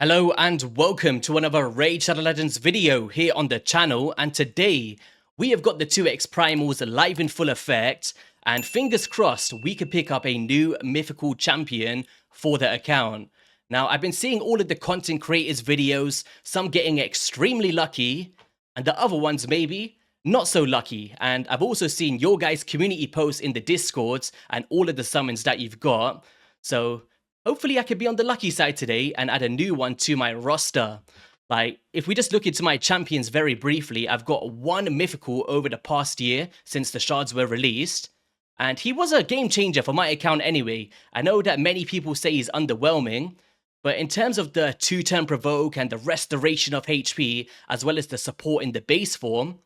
Hello and welcome to another Raid Shadow Legends video here on the channel, and today we have got the 2x Primals live in full effect, and fingers crossed we could pick up a new Mythical Champion for the account. Now, I've been seeing all of the content creators videos, some getting extremely lucky and the other ones maybe not so lucky, and I've also seen your guys' community posts in the Discords and all of the summons that you've got, so hopefully I could be on the lucky side today and add a new one to my roster. Like, if we just look into my champions very briefly, I've got one mythical over the past year since the shards were released. And he was a game changer for my account anyway. I know that many people say he's underwhelming, but in terms of the 2-turn provoke and the restoration of HP, as well as the support in the base form,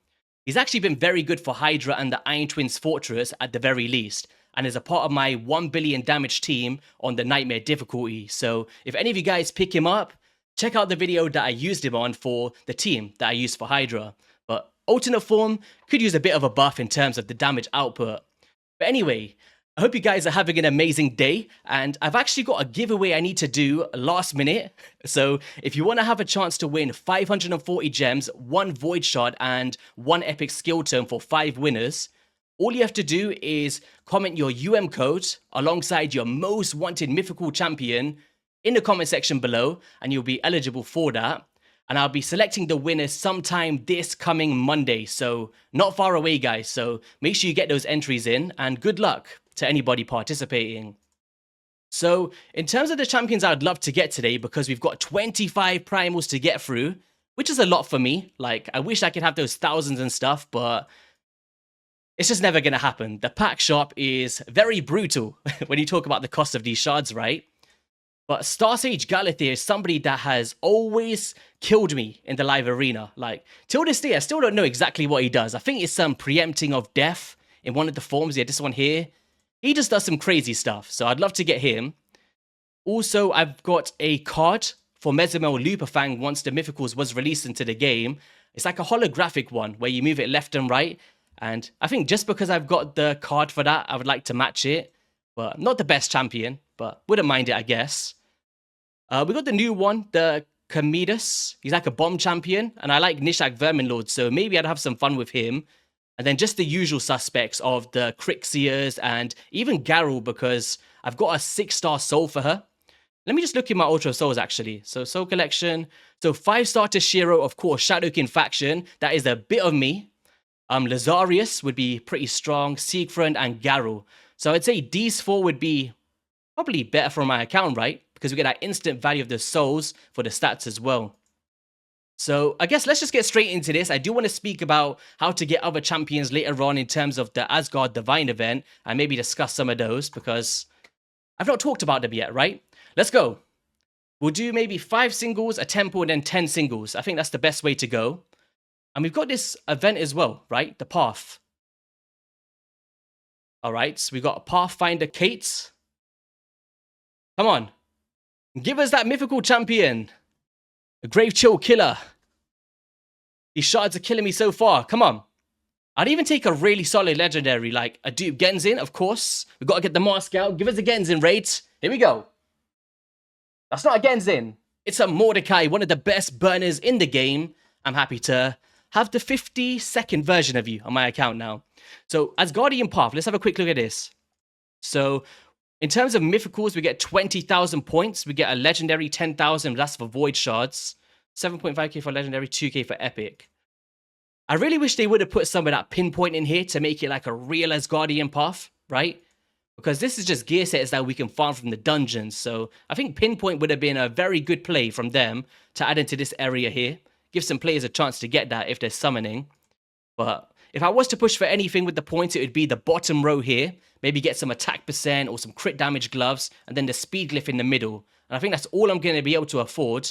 he's actually been very good for Hydra and the Iron Twins Fortress at the very least, and is a part of my 1 billion damage team on the Nightmare difficulty. So if any of you guys pick him up, check out the video that I used him on for the team that I used for Hydra. But alternate form could use a bit of a buff in terms of the damage output. But anyway, I hope you guys are having an amazing day, and I've actually got a giveaway I need to do last minute. So if you want to have a chance to win 540 gems, 1 Void Shard, and 1 Epic Skill Tome for 5 winners, all you have to do is comment your code alongside your most wanted mythical champion in the comment section below, and you'll be eligible for that. And I'll be selecting the winners sometime this coming Monday, so not far away, guys. So make sure you get those entries in, and good luck to anybody participating. So in terms of the champions I'd love to get today, because we've got 25 primals to get through, which is a lot for me. Like, I wish I could have those thousands and stuff, but it's just never going to happen. The pack shop is very brutal when you talk about the cost of these shards, right? But Star Sage Galathir is somebody that has always killed me in the live arena. Like, till this day, I still don't know exactly what he does. I think it's some preempting of death in one of the forms. Yeah, this one here. He just does some crazy stuff, so I'd love to get him. Also, I've got a card for Mesomel Lupafang once the Mythicals was released into the game. It's like a holographic one where you move it left and right. And I think just because I've got the card for that, I would like to match it. But not the best champion, but wouldn't mind it, I guess. We got the new one, the Kamidus. He's like a bomb champion, and I like Nishak Verminlord, so maybe I'd have some fun with him. And then just the usual suspects of the Crixias and even Garou, because I've got a 6-star soul for her. Let me just look in my Ultra Souls, actually. So, Soul Collection. So, 5-star Toshiro, of course, Shadowkin Faction. That is a bit of me. Lazarius would be pretty strong, Siegfried and Garou. So I'd say these 4 would be probably better for my account, right? Because we get that instant value of the souls for the stats as well. So I guess let's just get straight into this. I do want to speak about how to get other champions later on in terms of the Asgard Divine event, and maybe discuss some of those, because I've not talked about them yet, right? Let's go. We'll do maybe 5 singles, a tempo, and then 10 singles. I think that's the best way to go. And we've got this event as well, right? The Path. All right, so we've got Pathfinder Kate. Come on. Give us that mythical champion. The Grave Chill Killer. These shards are killing me so far. Come on. I'd even take a really solid legendary, like a dupe Genzin, of course. We've got to get the mask out. Give us a Genzin raid. Here we go. That's not a Genzin. It's a Mordecai, one of the best burners in the game. I'm happy to have the 50-second version of you on my account now. So, Asgardian Path, let's have a quick look at this. So, in terms of mythicals, we get 20,000 points. We get a legendary 10,000, that's for Void Shards. 7.5k for legendary, 2k for epic. I really wish they would have put some of that pinpoint in here to make it like a real Asgardian Path, right? Because this is just gear sets that we can farm from the dungeons. So, I think pinpoint would have been a very good play from them to add into this area here. Give some players a chance to get that if they're summoning. But if I was to push for anything with the points, it would be the bottom row here. Maybe get some attack percent or some crit damage gloves, and then the speed glyph in the middle. And I think that's all I'm going to be able to afford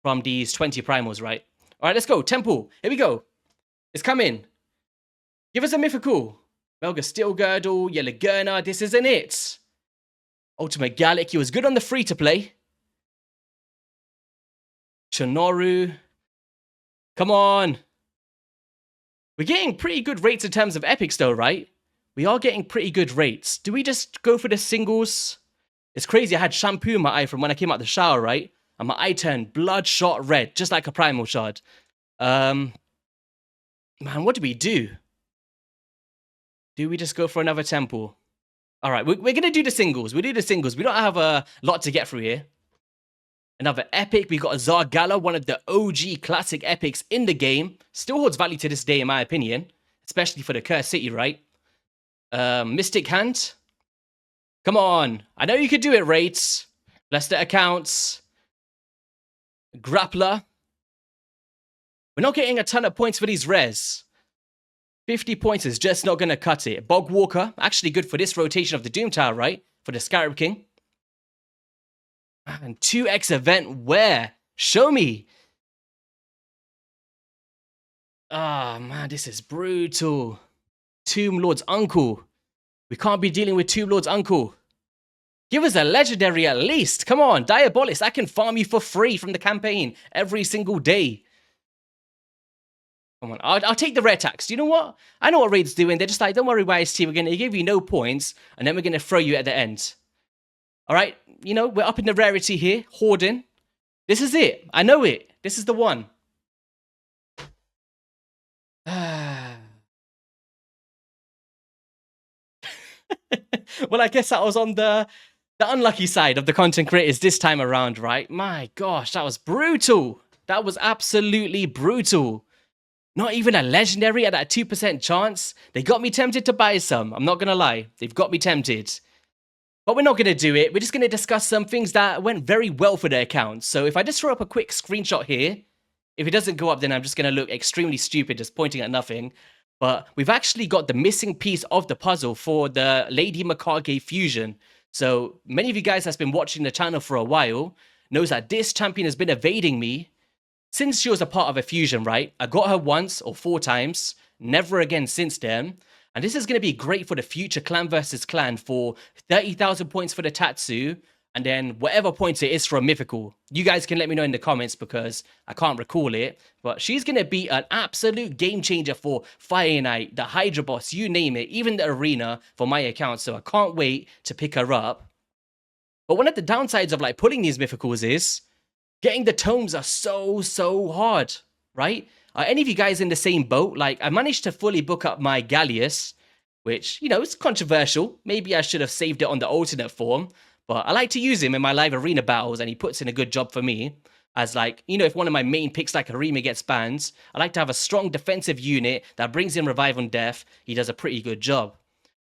from these 20 primals, right? All right, let's go. Temple. Here we go. It's coming. Give us a mythical. Melga Steel Girdle, Yellow Gurna. This isn't it. Ultimate Gallic. He was good on the free-to-play. Chonoru. Come on. We're getting pretty good rates in terms of epics though, right? We are getting pretty good rates. Do we just go for the singles? It's crazy. I had shampoo in my eye from when I came out the shower, right? and my eye turned bloodshot red, just like a Primal Shard. Man, what do we do? Do we just go for another temple? All right, we're going to do the singles. We'll do the singles. We don't have a lot to get through here. Another epic. We got a Zargala, one of the OG classic epics in the game. Still holds value to this day, in my opinion. Especially for the Cursed City, right? Mystic Hand. Come on. I know you could do it, Rates. Bless the accounts. Grappler. We're not getting a ton of points for these rares. 50 points is just not going to cut it. Bog Walker. Actually good for this rotation of the Doom Tower, right? For the Scarab King. And 2x event where? Show me. Ah, man, this is brutal. Tomb Lord's uncle. We can't be dealing with Tomb Lord's uncle. Give us a legendary at least. Come on, Diabolist. I can farm you for free from the campaign every single day. Come on, I'll take the rare tax. You know what? I know what Raid's doing. They're just like, don't worry, YST. We're going to give you no points, and then we're going to throw you at the end. All right, you know, we're up in the rarity here. Hoarding. This is it. I know it. This is the one. Well, I guess that was on the unlucky side of the content creators this time around, right? My gosh, that was brutal. That was absolutely brutal. Not even a legendary at that 2% chance. They got me tempted to buy some. I'm not going to lie. They've got me tempted. But we're not going to do it. We're just going to discuss some things that went very well for the account. So if I just throw up a quick screenshot here, if it doesn't go up, then I'm just going to look extremely stupid just pointing at nothing. But we've actually got the missing piece of the puzzle for the Lady Mikage fusion. So many of you guys that's been watching the channel for a while knows that this champion has been evading me since she was a part of a fusion, right? I got her once or 4 times, never again since then. And this is going to be great for the future clan versus clan for 30,000 points for the Tatsu, and then whatever points it is for a mythical. You guys can let me know in the comments because I can't recall it. But she's going to be an absolute game changer for Fire Knight, the Hydra boss, you name it, even the arena for my account. So I can't wait to pick her up. But one of the downsides of like pulling these mythicals is getting the tomes are so hard, right? Are any of you guys in the same boat? Like, I managed to fully book up my Gallius, which, you know, it's controversial. Maybe I should have saved it on the alternate form, but I like to use him in my live arena battles, and he puts in a good job for me. As like, you know, if one of my main picks like Harima gets banned, I like to have a strong defensive unit that brings in Revive on Death. He does a pretty good job.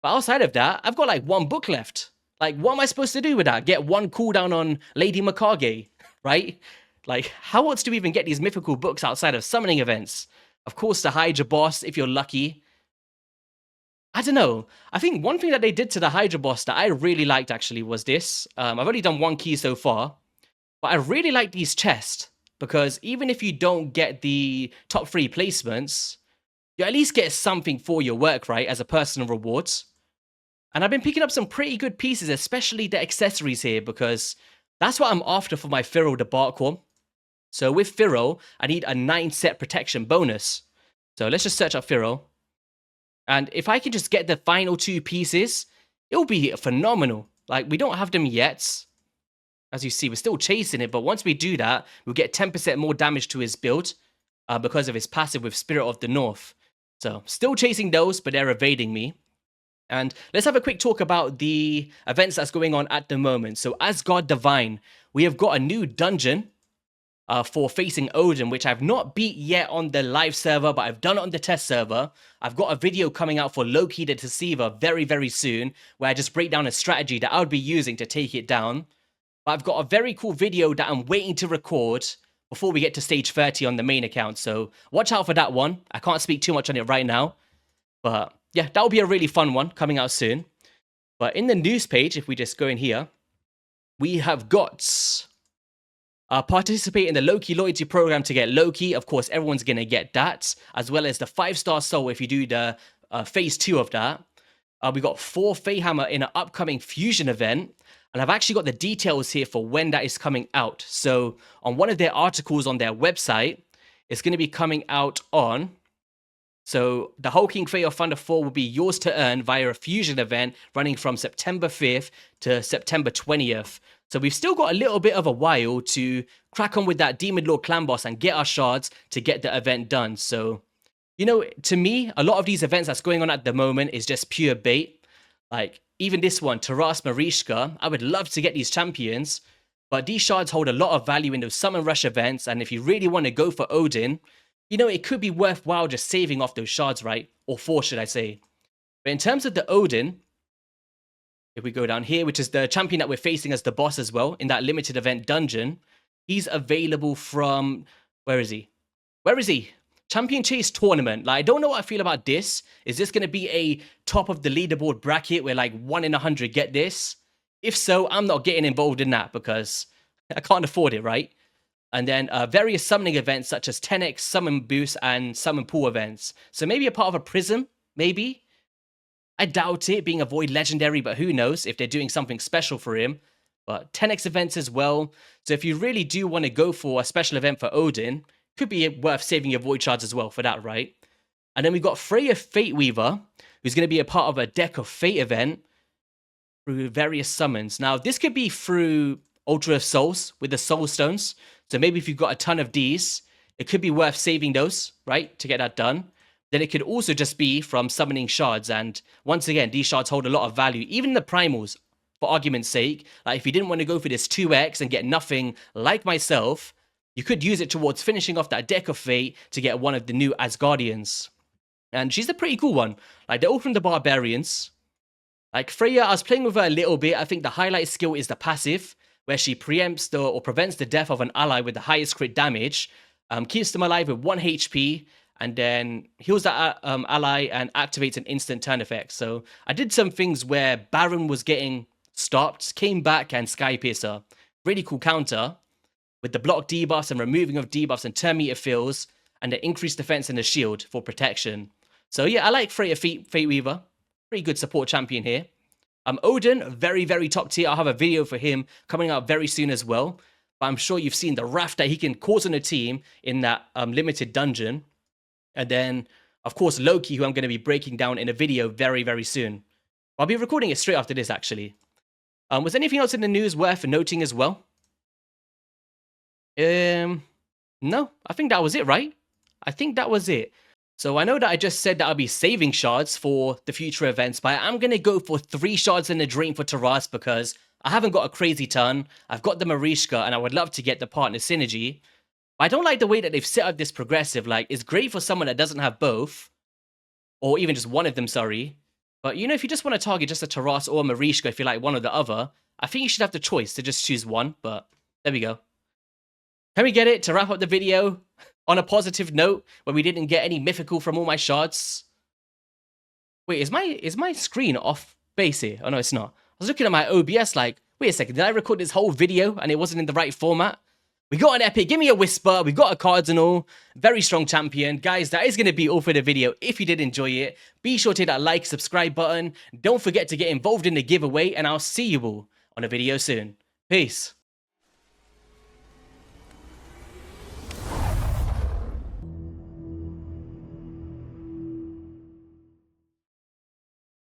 But outside of that, I've got like 1 book left. Like, what am I supposed to do with that? Get 1 cooldown on Lady Mikage, right? Like, how else do we even get these mythical books outside of summoning events? Of course, the Hydra boss, if you're lucky. I don't know. I think one thing that they did to the Hydra boss that I really liked, actually, was this. I've only done 1 key so far. But I really like these chests. Because even if you don't get the top 3 placements, you at least get something for your work, right? As a personal reward. And I've been picking up some pretty good pieces, especially the accessories here. Because that's what I'm after for my Pharaoh the Barkworm. So with Pharaoh, I need a 9-set protection bonus. So let's just search up Pharaoh. And if I can just get the final 2 pieces, it'll be phenomenal. Like, we don't have them yet. As you see, we're still chasing it. But once we do that, we'll get 10% more damage to his build because of his passive with Spirit of the North. So still chasing those, but they're evading me. And let's have a quick talk about the events that's going on at the moment. So Asgard Divine, we have got a new dungeon for facing Odin, which I've not beat yet on the live server, but I've done it on the test server. I've got a video coming out for Loki the Deceiver very soon, where I just break down a strategy that I would be using to take it down. But I've got a very cool video that I'm waiting to record before we get to stage 30 on the main account. So watch out for that one. I can't speak too much on it right now. But yeah, that'll be a really fun one coming out soon. But in the news page, if we just go in here, we have got participate in the Loki loyalty program to get Loki. Of course, everyone's going to get that, as well as the 5-star soul if you do the phase 2 of that. We got 4 Feyhammer in an upcoming fusion event. And I've actually got the details here for when that is coming out. So on one of their articles on their website, it's going to be coming out on... So the Hulking Fey of Thunder 4 will be yours to earn via a fusion event running from September 5th to September 20th. So we've still got a little bit of a while to crack on with that Demon Lord clan boss and get our shards to get the event done. So, you know, to me, a lot of these events that's going on at the moment is just pure bait. Like, even this one, Taras Marishka, I would love to get these champions, but these shards hold a lot of value in those summon rush events, and if you really want to go for Odin, you know, it could be worthwhile just saving off those shards, right? Or 4, should I say. But in terms of the Odin, if we go down here, which is the champion that we're facing as the boss as well, in that limited event dungeon, he's available from... Where is he? Where is he? Champion Chase Tournament. Like, I don't know what I feel about this. Is this going to be a top of the leaderboard bracket where like 1 in 100 get this? If so, I'm not getting involved in that because I can't afford it, right? And then various summoning events such as 10x summon boost and summon pool events. So maybe a part of a prism, maybe? I doubt it being a Void Legendary, but who knows if they're doing something special for him. But 10x events as well. So if you really do want to go for a special event for Odin, could be worth saving your Void Shards as well for that, right? And then we've got Freya Fate Weaver, who's going to be a part of a Deck of Fate event through various summons. Now, this could be through Ultra of Souls with the Soul Stones. So maybe if you've got a ton of these, it could be worth saving those, right, to get that done. Then it could also just be from summoning shards. And once again, these shards hold a lot of value. Even the primals, for argument's sake, like if you didn't want to go for this 2x and get nothing like myself, you could use it towards finishing off that Deck of Fate to get one of the new Asgardians. And she's a pretty cool one. Like, they're all from the Barbarians. Like, Freya, I was playing with her a little bit. I think the highlight skill is the passive, where she preempts or prevents the death of an ally with the highest crit damage, keeps them alive with 1 HP, and then heals that ally and activates an instant turn effect. So I did some things where Baron was getting stopped, came back, and Sky Piercer. Really cool counter with the block debuffs and removing of debuffs and turn meter fills, and the increased defense and the shield for protection. So yeah, I like Freya Fate Weaver. Pretty good support champion here. Odin, very, very top tier. I'll have a video for him coming out very soon as well. But I'm sure you've seen the wrath that he can cause on a team in that limited dungeon. And then, of course, Loki, who I'm going to be breaking down in a video very, very soon. I'll be recording it straight after this, actually. Was anything else in the news worth noting as well? No, I think that was it, right? I think that was it. So I know that I just said that I'll be saving shards for the future events, but I'm going to go for 3 shards in the dream for Taras because I haven't got a crazy ton. I've got the Marishka and I would love to get the partner synergy. But I don't like the way that they've set up this progressive. Like, it's great for someone that doesn't have both, or even just one of them, sorry. But, you know, if you just want to target just a Taras or a Marishka, if you like one or the other, I think you should have the choice to just choose one, but there we go. Can we get it to wrap up the video on a positive note where we didn't get any mythical from all my shards? Wait, is my screen off base here? Oh, no, it's not. I was looking at my OBS like, wait a second, did I record this whole video and it wasn't in the right format? We got an epic, give me a whisper, we got a cardinal, very strong champion. Guys, that is going to be all for the video. If you did enjoy it, be sure to hit that like, subscribe button. Don't forget to get involved in the giveaway, and I'll see you all on a video soon. Peace.